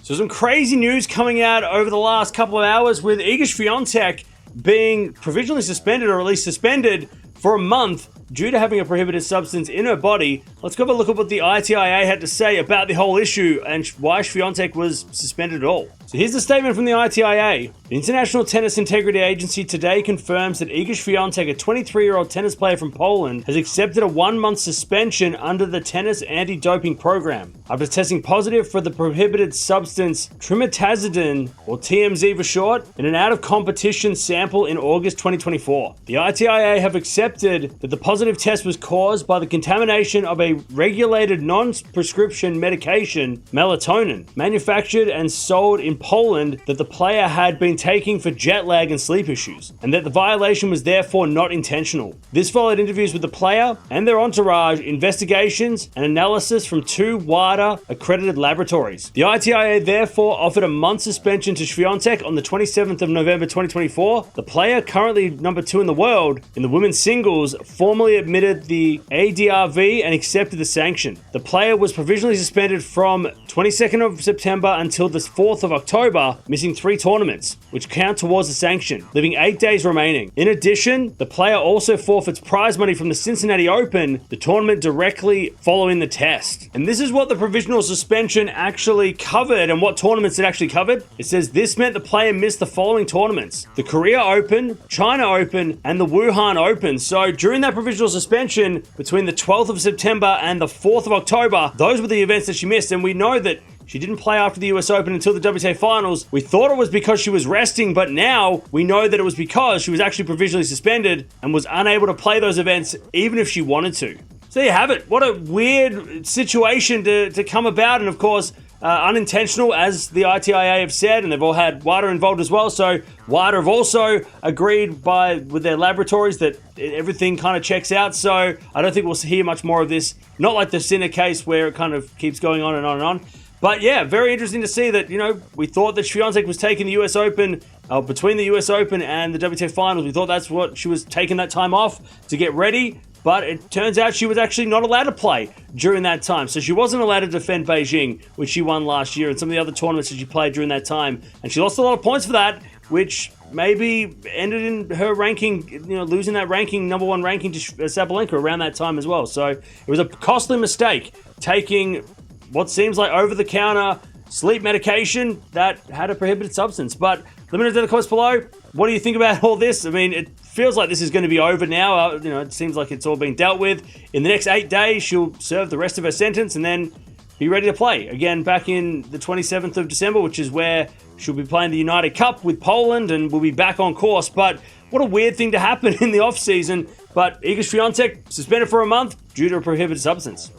So some crazy news coming out over the last couple of hours with Iga Swiatek being provisionally suspended, or at least suspended for a month due to having a prohibited substance in her body. Let's go have a look at what the ITIA had to say about the whole issue and why Swiatek was suspended at all. So here's the statement from the ITIA. The International Tennis Integrity Agency today confirms that Iga Swiatek, a 23-year-old tennis player from Poland, has accepted a 1-month suspension under the tennis anti-doping program after testing positive for the prohibited substance trimetazidine, or TMZ for short, in an out-of-competition sample in August 2024. The ITIA have accepted that the positive test was caused by the contamination of a regulated non-prescription medication, melatonin, manufactured and sold in Poland, that the player had been taking for jet lag and sleep issues, and that the violation was therefore not intentional. This followed interviews with the player and their entourage, investigations, and analysis from 2 WADA accredited laboratories. The ITIA therefore offered a month suspension to Swiatek on the 27th of November 2024. The player, currently number 2 in the world in the women's singles, formally admitted the ADRV and accepted the sanction. The player was provisionally suspended from 22nd of September until the 4th of October, missing 3 tournaments, which count towards the sanction, leaving 8 days remaining. In addition, the player also forfeits prize money from the Cincinnati Open, the tournament directly following the test. And this is what the provisional suspension actually covered and what tournaments it actually covered. It says this meant the player missed the following tournaments: the Korea Open, China Open, and the Wuhan Open. So during that provisional suspension between the 12th of September and the 4th of October, those were the events that she missed. And we know that she didn't play after the US Open until the WTA Finals. We thought it was because she was resting, but now we know that it was because she was actually provisionally suspended and was unable to play those events even if she wanted to. So there you have it. What a weird situation to come about, and of course, unintentional, as the ITIA have said, and they've all had WADA involved as well. So WADA have also agreed with their laboratories that everything kind of checks out. So I don't think we'll hear much more of this. Not like the Sinner case where it kind of keeps going on and on and on. But yeah, very interesting to see that, we thought that Swiatek was taking the US Open, between the US Open and the WTA Finals. We thought that's what she was taking that time off to get ready. But it turns out she was actually not allowed to play during that time. So she wasn't allowed to defend Beijing, which she won last year, and some of the other tournaments that she played during that time. And she lost a lot of points for that, which maybe ended in her ranking, losing that ranking, number 1 ranking to Sabalenka around that time as well. So it was a costly mistake, taking what seems like over-the-counter sleep medication that had a prohibited substance. But let me know in the comments below, what do you think about all this? I mean, it feels like this is going to be over now. It seems like it's all been dealt with. In the next 8 days, she'll serve the rest of her sentence and then be ready to play again back in the 27th of December, which is where she'll be playing the United Cup with Poland, and we'll be back on course. But what a weird thing to happen in the off-season. But Iga Swiatek suspended for a month due to a prohibited substance.